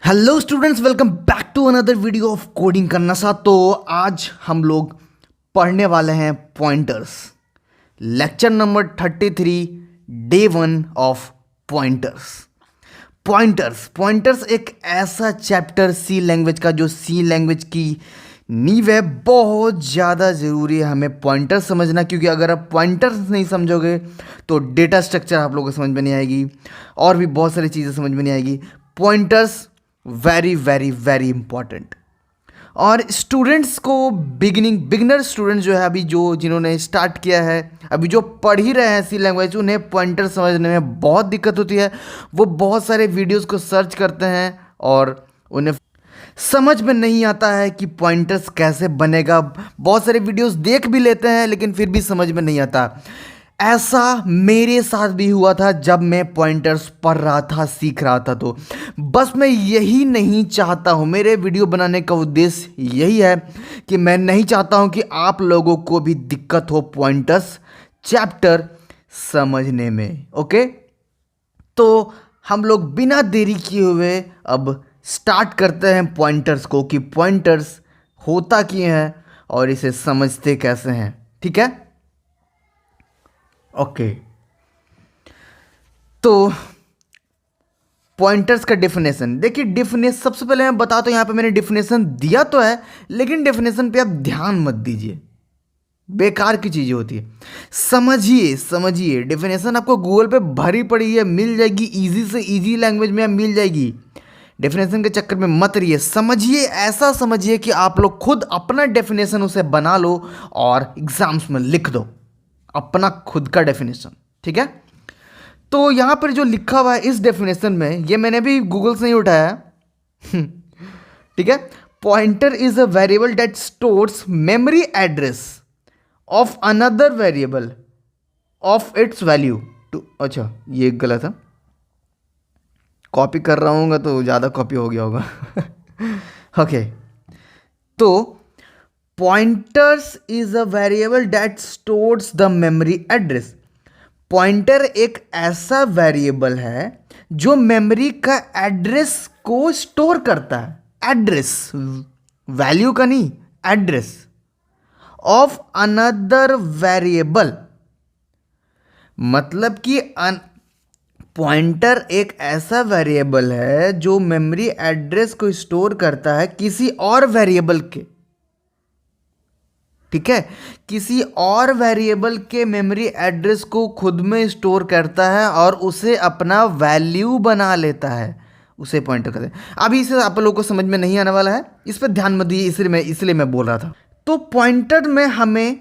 Hello students, welcome back to another video of coding का नशा। तो आज हम लोग पढ़ने वाले हैं pointers, lecture number 33, day 1 of pointers. Pointers एक ऐसा चैप्टर सी लैंग्वेज का जो सी लैंग्वेज की नींव है। बहुत ज़्यादा ज़रूरी है हमें पॉइंटर्स समझना, क्योंकि अगर आप पॉइंटर्स नहीं समझोगे तो डेटा स्ट्रक्चर आप लोगों को समझ में नहीं आएगी और भी बहुत सारी चीज़ें समझ में नहीं आएगी। Pointers very very very important. और स्टूडेंट्स को बिगनर स्टूडेंट्स जो है, अभी जो जिन्होंने स्टार्ट किया है, अभी जो पढ़ ही रहे हैं सी लैंग्वेज, उन्हें पॉइंटर समझने में बहुत दिक्कत होती है। वो बहुत सारे वीडियोस को सर्च करते हैं और उन्हें समझ में नहीं आता है कि पॉइंटर्स कैसे बनेगा। बहुत सारे वीडियोस देख भी लेते हैं लेकिन फिर भी समझ में नहीं आता। ऐसा मेरे साथ भी हुआ था जब मैं पॉइंटर्स पढ़ रहा था, सीख रहा था। तो बस मैं यही नहीं चाहता हूँ, मेरे वीडियो बनाने का उद्देश्य यही है कि मैं नहीं चाहता हूँ कि आप लोगों को भी दिक्कत हो पॉइंटर्स चैप्टर समझने में। ओके, तो हम लोग बिना देरी किए हुए अब स्टार्ट करते हैं पॉइंटर्स को, कि पॉइंटर्स होता क्या है और इसे समझते कैसे हैं। ठीक है, ओके। तो पॉइंटर्स का डेफिनेशन देखिए। डेफिनेशन सबसे पहले मैं बताता हूं, यहां पे मैंने डेफिनेशन दिया तो है लेकिन डेफिनेशन पे आप ध्यान मत दीजिए, बेकार की चीजें होती है। समझिए डेफिनेशन आपको गूगल पे भरी पड़ी है, मिल जाएगी इजी से इजी लैंग्वेज में मिल जाएगी। डेफिनेशन के चक्कर में मत रहिए, समझिए। ऐसा समझिए कि आप लोग खुद अपना डेफिनेशन उसे बना लो और एग्जाम्स में लिख दो अपना खुद का डेफिनेशन। ठीक है, तो यहां पर जो लिखा हुआ है इस डेफिनेशन में, ये मैंने भी गूगल से ही उठाया है। ठीक है, pointer is a variable that stores memory address of another variable of its value too. अच्छा, ये गलत है, कॉपी कर रहा हूँ तो ज़्यादा कॉपी हो गया होगा। ओके, तो pointers is a variable that stores the memory address. Pointer एक ऐसा वेरिएबल है जो मेमोरी का एड्रेस को स्टोर करता है। एड्रेस, वैल्यू का नहीं, एड्रेस ऑफ अनदर वेरिएबल। मतलब कि पॉइंटर एक ऐसा वेरिएबल है जो मेमोरी एड्रेस को स्टोर करता है किसी और वेरिएबल के। ठीक है, किसी और वेरिएबल के मेमोरी एड्रेस को खुद में स्टोर करता है और उसे अपना वैल्यू बना लेता है, उसे पॉइंटर कहते हैं। अभी इसे आप लोगों को समझ में नहीं आने वाला है, इस पर ध्यान मत दीजिए, इसलिए मैं बोल रहा था। तो पॉइंटर में हमें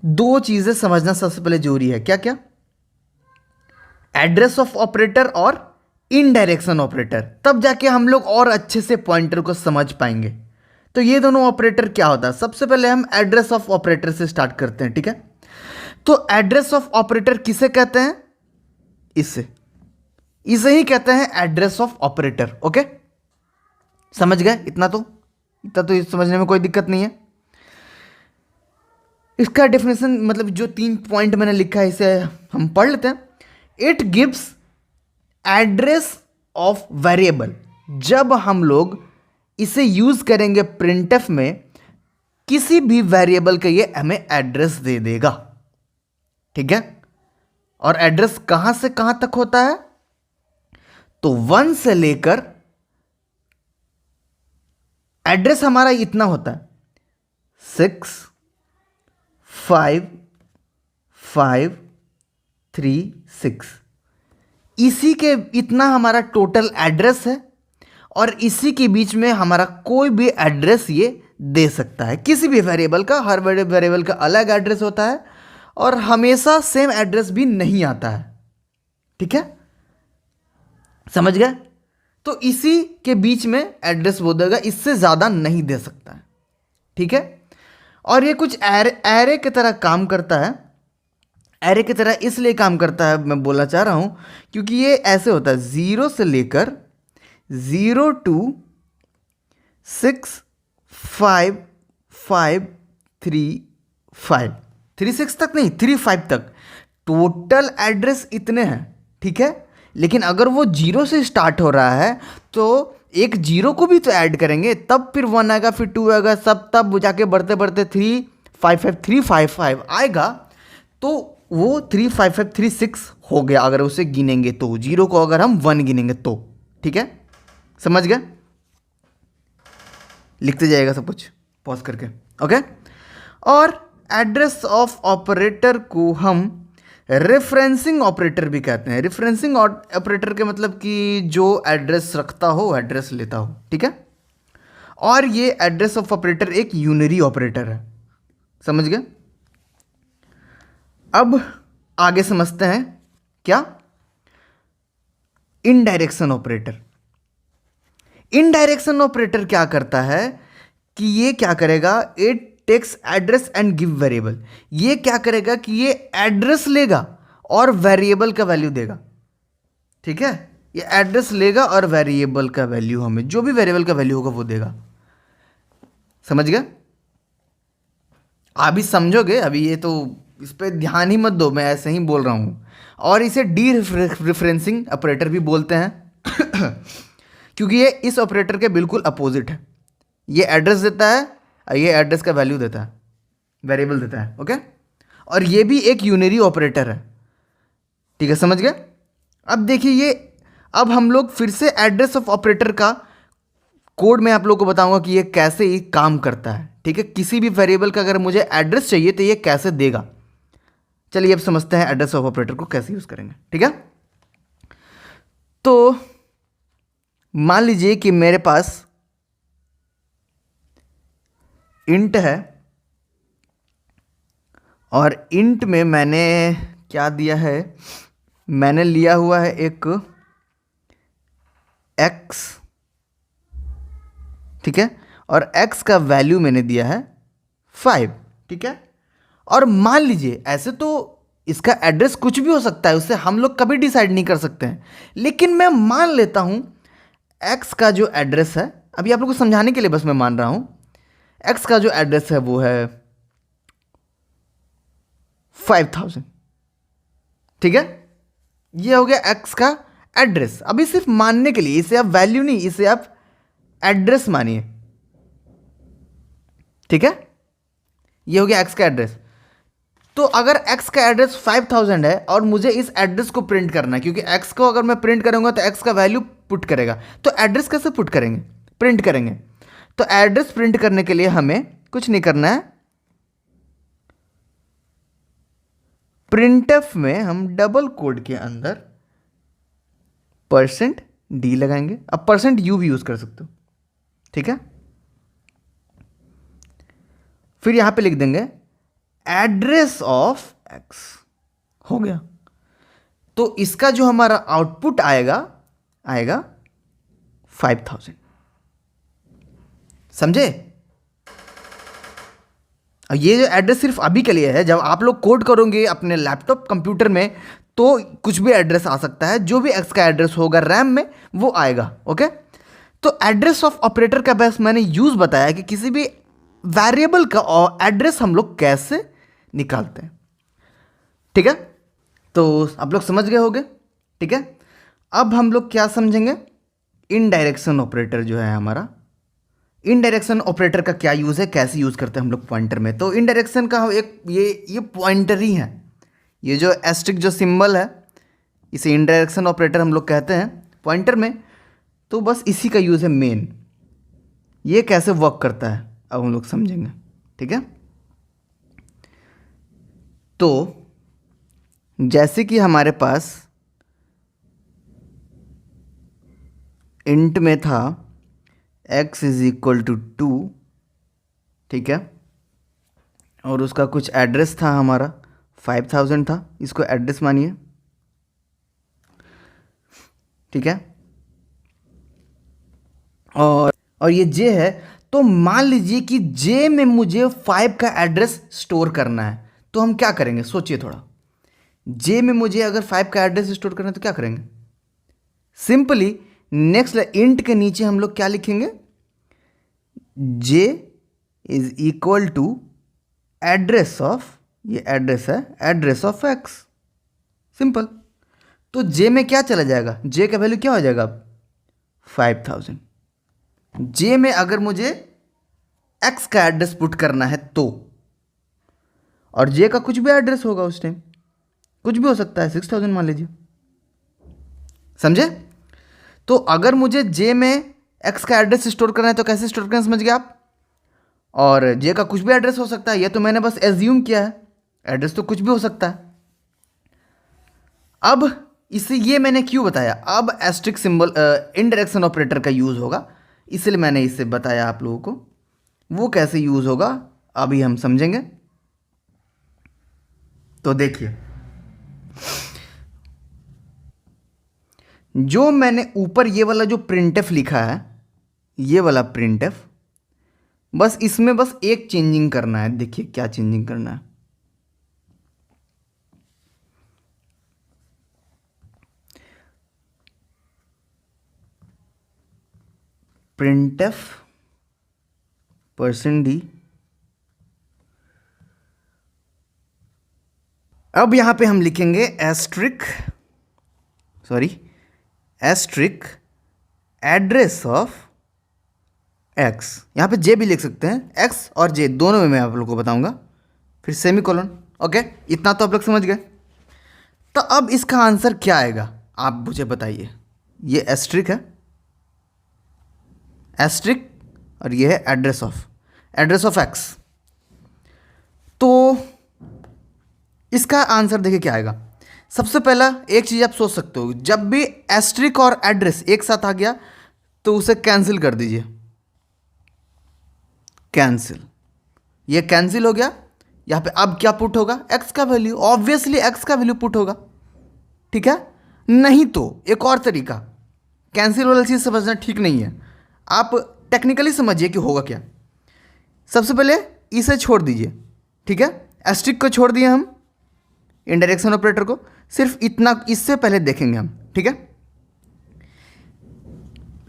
दो चीजें समझना सबसे पहले जरूरी है। क्या क्या? एड्रेस ऑफ ऑपरेटर और इनडायरेक्शन ऑपरेटर। तब जाके हम लोग और अच्छे से पॉइंटर को समझ पाएंगे। तो ये दोनों ऑपरेटर क्या होता है, सबसे पहले हम एड्रेस ऑफ ऑपरेटर से स्टार्ट करते हैं। ठीक है, तो एड्रेस ऑफ ऑपरेटर किसे कहते हैं? इसे ही कहते हैं एड्रेस ऑफ ऑपरेटर। ओके, समझ गए? इतना तो समझने में कोई दिक्कत नहीं है। इसका डेफिनेशन मतलब जो 3 पॉइंट मैंने लिखा है इसे हम पढ़ लेते हैं। It gives address of variable. जब हम लोग इसे यूज करेंगे प्रिंटफ में, किसी भी वेरिएबल का ये हमें एड्रेस दे देगा। ठीक है, और एड्रेस कहां से कहां तक होता है? तो 1 से लेकर एड्रेस हमारा इतना होता है 6 5 5 3 6। इसी के इतना हमारा टोटल एड्रेस है और इसी के बीच में हमारा कोई भी एड्रेस ये दे सकता है। किसी भी वेरिएबल का, हर वेरिएबल का अलग एड्रेस होता है और हमेशा सेम एड्रेस भी नहीं आता है। ठीक है, समझ गए? तो इसी के बीच में एड्रेस वो देगा, इससे ज़्यादा नहीं दे सकता है। ठीक है, और ये कुछ एरे की तरह काम करता है। एरे की तरह इसलिए काम करता है, मैं बोलना चाह रहा हूं, क्योंकि ये ऐसे होता है 0 से लेकर 0 to 6 5 5 3 5 3 6 तक नहीं, 3 5 तक टोटल एड्रेस इतने हैं। ठीक है, लेकिन अगर वो जीरो से स्टार्ट हो रहा है तो एक जीरो को भी तो ऐड करेंगे, तब फिर 1 आएगा, फिर 2 आएगा, सब तब जाके बढ़ते बढ़ते 355 आएगा। तो वो 35536 हो गया अगर उसे गिनेंगे तो, जीरो को अगर हम 1 गिनेंगे तो। ठीक है, समझ गए? लिखते जाएगा सब कुछ पॉज करके। ओके, और एड्रेस ऑफ ऑपरेटर को हम रेफरेंसिंग ऑपरेटर भी कहते हैं। रेफरेंसिंग ऑपरेटर के मतलब कि जो एड्रेस रखता हो, एड्रेस लेता हो। ठीक है, और ये एड्रेस ऑफ ऑपरेटर एक यूनरी ऑपरेटर है। समझ गए? अब आगे समझते हैं क्या, इनडायरेक्शन ऑपरेटर। इनडायरेक्शन ऑपरेटर क्या करता है कि ये क्या करेगा, it takes address and give variable. ये क्या करेगा कि ये एड्रेस लेगा और वेरिएबल का वैल्यू देगा। ठीक है, ये एड्रेस लेगा और वेरिएबल का वैल्यू, हमें जो भी वेरिएबल का वैल्यू होगा वो देगा। समझ गए? आप भी समझोगे, अभी ये तो इस पर ध्यान ही मत दो, मैं ऐसे ही बोल रहा हूँ। और इसे डी रेफरेंसिंग ऑपरेटर भी बोलते हैं क्योंकि ये इस ऑपरेटर के बिल्कुल अपोजिट है। ये एड्रेस देता है और ये एड्रेस का वैल्यू देता है, वेरिएबल देता है। ओके, और ये भी एक यूनरी ऑपरेटर है। ठीक है, समझ गए? अब देखिए ये, अब हम लोग फिर से एड्रेस ऑफ ऑपरेटर का कोड में आप लोग को बताऊंगा कि ये कैसे ही काम करता है। ठीक है, किसी भी वेरिएबल का अगर मुझे एड्रेस चाहिए तो ये कैसे देगा। चलिए अब समझते हैं एड्रेस ऑफ ऑपरेटर को कैसे यूज करेंगे। ठीक है, तो मान लीजिए कि मेरे पास इंट है और इंट में मैंने क्या दिया है, मैंने लिया हुआ है एक x। ठीक है, और x का वैल्यू मैंने दिया है 5। ठीक है, और मान लीजिए ऐसे तो इसका एड्रेस कुछ भी हो सकता है, उससे हम लोग कभी डिसाइड नहीं कर सकते हैं, लेकिन मैं मान लेता हूं x का जो एड्रेस है, अभी आप लोग को समझाने के लिए बस मैं मान रहा हूं, x का जो एड्रेस है वो है 5000। ठीक है, ये हो गया x का एड्रेस। अभी सिर्फ मानने के लिए, इसे आप वैल्यू नहीं, इसे आप एड्रेस मानिए। ठीक है, ये हो गया x का एड्रेस। तो अगर x का एड्रेस 5000 है और मुझे इस एड्रेस को प्रिंट करना है, क्योंकि x को अगर मैं प्रिंट करूंगा तो x का वैल्यू पुट करेगा, तो एड्रेस कैसे पुट करेंगे, प्रिंट करेंगे। तो एड्रेस प्रिंट करने के लिए हमें कुछ नहीं करना है, प्रिंटफ में हम डबल कोड के अंदर %d लगाएंगे। अब %u भी यूज कर सकते हो। ठीक है, फिर यहां पे लिख देंगे एड्रेस ऑफ x। हो गया, तो इसका जो हमारा आउटपुट आएगा 5000। समझे? ये जो एड्रेस सिर्फ अभी के लिए है, जब आप लोग कोड करोगे अपने लैपटॉप कंप्यूटर में तो कुछ भी एड्रेस आ सकता है, जो भी x का एड्रेस होगा रैम में वो आएगा। ओके, तो एड्रेस ऑफ ऑपरेटर का बस मैंने यूज बताया कि किसी भी वेरिएबल का एड्रेस हम लोग कैसे निकालते हैं। ठीक है, तो आप लोग समझ गए होंगे। ठीक है, अब हम लोग क्या समझेंगे, इनडायरेक्शन ऑपरेटर जो है हमारा, इनडायरेक्शन ऑपरेटर का क्या यूज़ है, कैसे यूज़ करते हैं हम लोग पॉइंटर में। तो इनडायरेक्शन का एक ये पॉइंटर ही है, ये जो एस्ट्रिक जो सिंबल है इसे इनडायरेक्शन ऑपरेटर हम लोग कहते हैं पॉइंटर में। तो बस इसी का यूज़ है मेन। ये कैसे वर्क करता है अब हम लोग समझेंगे। ठीक है, तो जैसे कि हमारे पास इंट में था x = 2। ठीक है, और उसका कुछ एड्रेस था हमारा 5000 था, इसको एड्रेस मानिए। ठीक है, और ये j है, तो मान लीजिए कि j में मुझे 5 का एड्रेस स्टोर करना है, तो हम क्या करेंगे, सोचिए थोड़ा। j में मुझे अगर 5 का एड्रेस स्टोर करना है तो क्या करेंगे, सिंपली नेक्स्ट इंट के नीचे हम लोग क्या लिखेंगे, j = एड्रेस ऑफ, ये एड्रेस है, एड्रेस ऑफ x। सिंपल। तो जे में क्या चला जाएगा, जे का वैल्यू क्या हो जाएगा अब 5000। जे में अगर मुझे एक्स का एड्रेस पुट करना है तो, और जे का कुछ भी एड्रेस होगा उस टाइम, कुछ भी हो सकता है, 6000 मान लीजिए, समझे। तो अगर मुझे जे में एक्स का एड्रेस स्टोर करना है तो कैसे स्टोर करना है समझ गए आप। और जे का कुछ भी एड्रेस हो सकता है, ये तो मैंने बस एज्यूम किया है, एड्रेस तो कुछ भी हो सकता है। अब इसे ये मैंने क्यों बताया, अब एस्ट्रिक सिंबल इनडायरेक्शन ऑपरेटर का यूज़ होगा, इसलिए मैंने इसे बताया आप लोगों को। वो कैसे यूज़ होगा अभी हम समझेंगे। तो देखिए, जो मैंने ऊपर ये वाला जो प्रिंटफ लिखा है, ये वाला प्रिंटफ, बस इसमें बस एक चेंजिंग करना है। देखिए क्या चेंजिंग करना है, प्रिंटफ %d। अब यहां पे हम लिखेंगे एस्ट्रिक एड्रेस ऑफ एक्स। यहां पे जे भी लिख सकते हैं, एक्स और जे दोनों में मैं आप लोग को बताऊंगा, फिर सेमीकोलन। ओके, इतना तो आप लोग समझ गए। तो अब इसका आंसर क्या आएगा आप मुझे बताइए। ये एस्ट्रिक है, एस्ट्रिक, और ये है एड्रेस ऑफ एक्स। तो इसका आंसर देखिए क्या आएगा। सबसे पहला एक चीज़ आप सोच सकते हो, जब भी एस्ट्रिक और एड्रेस एक साथ आ गया तो उसे कैंसिल कर दीजिए, कैंसिल, ये कैंसिल हो गया। यहां पे अब क्या पुट होगा, एक्स का वैल्यू, ऑब्वियसली एक्स का वैल्यू पुट होगा, ठीक है। नहीं तो एक और तरीका, कैंसिल वाला चीज़ समझना ठीक नहीं है, आप टेक्निकली समझिए कि होगा क्या। सबसे पहले इसे छोड़ दीजिए, ठीक है, एस्ट्रिक को छोड़ दिए हम, इनडायरेक्शन ऑपरेटर को, सिर्फ इतना इससे पहले देखेंगे हम, ठीक है।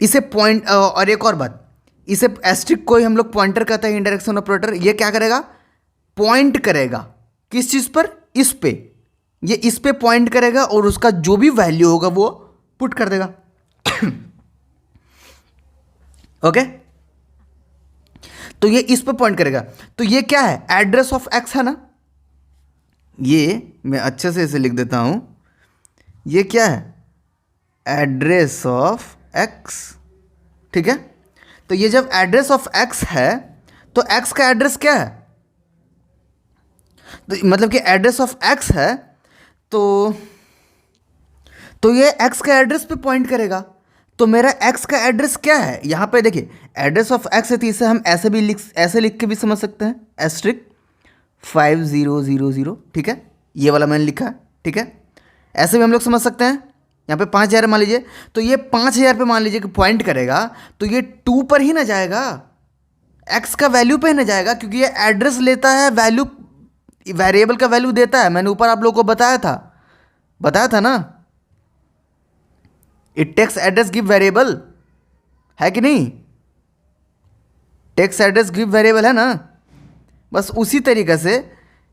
इसे पॉइंट, और एक और बात, इसे एस्ट्रिक को ही हम लोग पॉइंटर कहते हैं, इनडायरेक्शन ऑपरेटर। ये क्या करेगा, पॉइंट करेगा किस चीज़ पर, इस पे, ये इस पे पॉइंट करेगा और उसका जो भी वैल्यू होगा वो पुट कर देगा। ओके, तो ये इस पे पॉइंट करेगा। तो ये क्या है, एड्रेस ऑफ एक्स है ना, ये मैं अच्छे से इसे लिख देता हूं, ये क्या है, एड्रेस ऑफ एक्स, ठीक है। तो ये जब एड्रेस ऑफ एक्स है तो एक्स का एड्रेस क्या है, तो मतलब कि एड्रेस ऑफ एक्स है, तो ये एक्स का एड्रेस पे पॉइंट करेगा। तो मेरा एक्स का एड्रेस क्या है, यहां पे देखिए एड्रेस ऑफ एक्स है, तो इसे हम ऐसे लिख के भी समझ सकते हैं, एस्ट्रिक 5000, ठीक है, ये वाला मैंने लिखा, ठीक है। ऐसे भी हम लोग समझ सकते हैं, यहाँ पे 5000 मान लीजिए, तो ये 5000 पे मान लीजिए कि पॉइंट करेगा, तो ये 2 पर ही ना जाएगा, एक्स का वैल्यू पे ही ना जाएगा, क्योंकि ये एड्रेस लेता है, वैल्यू वेरिएबल का वैल्यू देता है। मैंने ऊपर आप लोगों को बताया था ना, it takes address give variable, है कि नहीं, टेक्स एड्रेस गिव वेरिएबल है ना। बस उसी तरीके से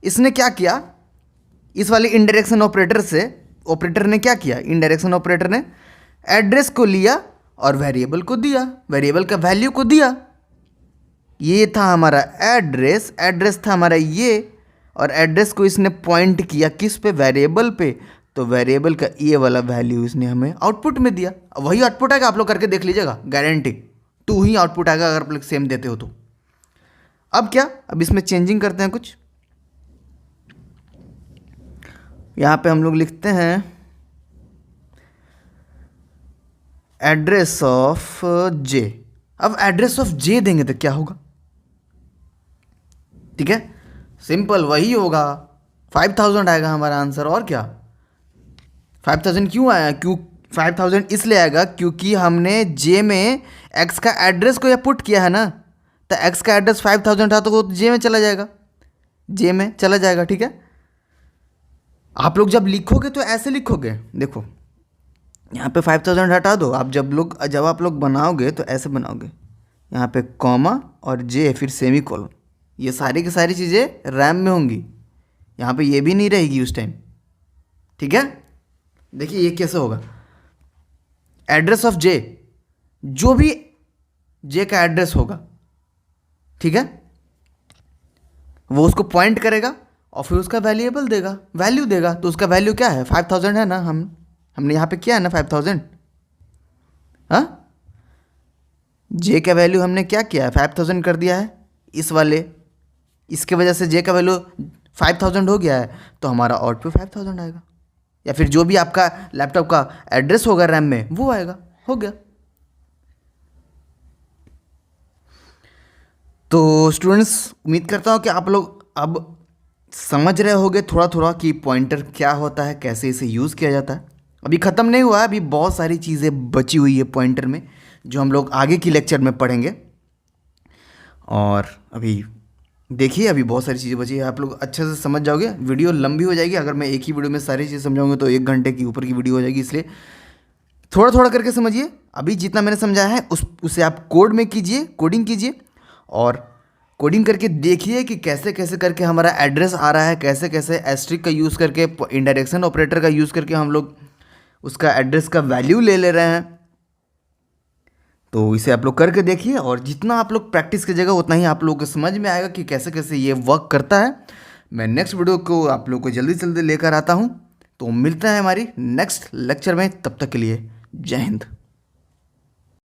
इसने क्या किया, इस वाले इनडायरेक्शन ऑपरेटर ने क्या किया, इनडायरेक्शन ऑपरेटर ने एड्रेस को लिया और वेरिएबल को दिया, वेरिएबल का वैल्यू को दिया। ये था हमारा एड्रेस था हमारा ये, और एड्रेस को इसने पॉइंट किया किस पे, वेरिएबल पे, तो वेरिएबल का ये वाला वैल्यू इसने हमें आउटपुट में दिया। वही आउटपुट आएगा, आप लोग करके देख लीजिएगा, गारंटी 2 ही आउटपुट आएगा अगर आप लोग सेम देते हो तो। अब क्या, अब इसमें चेंजिंग करते हैं कुछ, यहां पे हम लोग लिखते हैं एड्रेस ऑफ जे। अब एड्रेस ऑफ जे देंगे तो क्या होगा, ठीक है, सिंपल वही होगा, 5000 आएगा हमारा आंसर। और क्या, 5000 क्यों आया, 5000 इसलिए आएगा क्योंकि हमने जे में एक्स का एड्रेस को या पुट किया है ना, तो एक्स का एड्रेस 5000 था तो वो जे में चला जाएगा, ठीक है। आप लोग जब लिखोगे तो ऐसे लिखोगे, देखो यहाँ पे 5000 हटा दो, आप जब आप लोग बनाओगे तो ऐसे बनाओगे, यहाँ पे कॉमा और जे फिर सेमीकोलन, ये सारी की सारी चीज़ें रैम में होंगी, यहाँ पे ये भी नहीं रहेगी उस टाइम, ठीक है। देखिए ये कैसे होगा, एड्रेस ऑफ जे, जो भी जे का एड्रेस होगा, ठीक है, वो उसको पॉइंट करेगा और फिर उसका वैल्यूएबल देगा, वैल्यू देगा। तो उसका वैल्यू क्या है, 5000 है ना, हमने यहाँ पे किया है ना 5000। हाँ, जे का वैल्यू हमने क्या किया है, 5000 कर दिया है इस वाले, इसके वजह से जे का वैल्यू 5000 हो गया है, तो हमारा आउटपुट 5000 आएगा, या फिर जो भी आपका लैपटॉप का एड्रेस होगा रैम में वो आएगा, हो गया। तो स्टूडेंट्स, उम्मीद करता हूँ कि आप लोग अब समझ रहे होगे थोड़ा थोड़ा कि पॉइंटर क्या होता है, कैसे इसे यूज़ किया जाता है। अभी ख़त्म नहीं हुआ है, अभी बहुत सारी चीज़ें बची हुई है पॉइंटर में, जो हम लोग आगे की लेक्चर में पढ़ेंगे। और अभी देखिए, अभी बहुत सारी चीज़ें बची है, आप लोग अच्छे से समझ जाओगे। वीडियो लंबी हो जाएगी, अगर मैं एक ही वीडियो में सारी चीज़ें समझाऊंगा तो 1 घंटे की ऊपर की वीडियो हो जाएगी, इसलिए थोड़ा थोड़ा करके समझिए। अभी जितना मैंने समझाया है उसे आप कोड में कीजिए, कोडिंग कीजिए, और कोडिंग करके देखिए कि कैसे कैसे करके हमारा एड्रेस आ रहा है, कैसे कैसे एस्ट्रिक का यूज़ करके, इंडायरेक्शन ऑपरेटर का यूज़ करके हम लोग उसका एड्रेस का वैल्यू ले ले रहे हैं। तो इसे आप लोग करके देखिए, और जितना आप लोग प्रैक्टिस कीजिएगा उतना ही आप लोगों को समझ में आएगा कि कैसे कैसे ये वर्क करता है। मैं नेक्स्ट वीडियो को आप लोग को जल्दी जल्दी लेकर आता हूँ। तो मिलते हैं हमारी नेक्स्ट लेक्चर में, तब तक के लिए जय हिंद।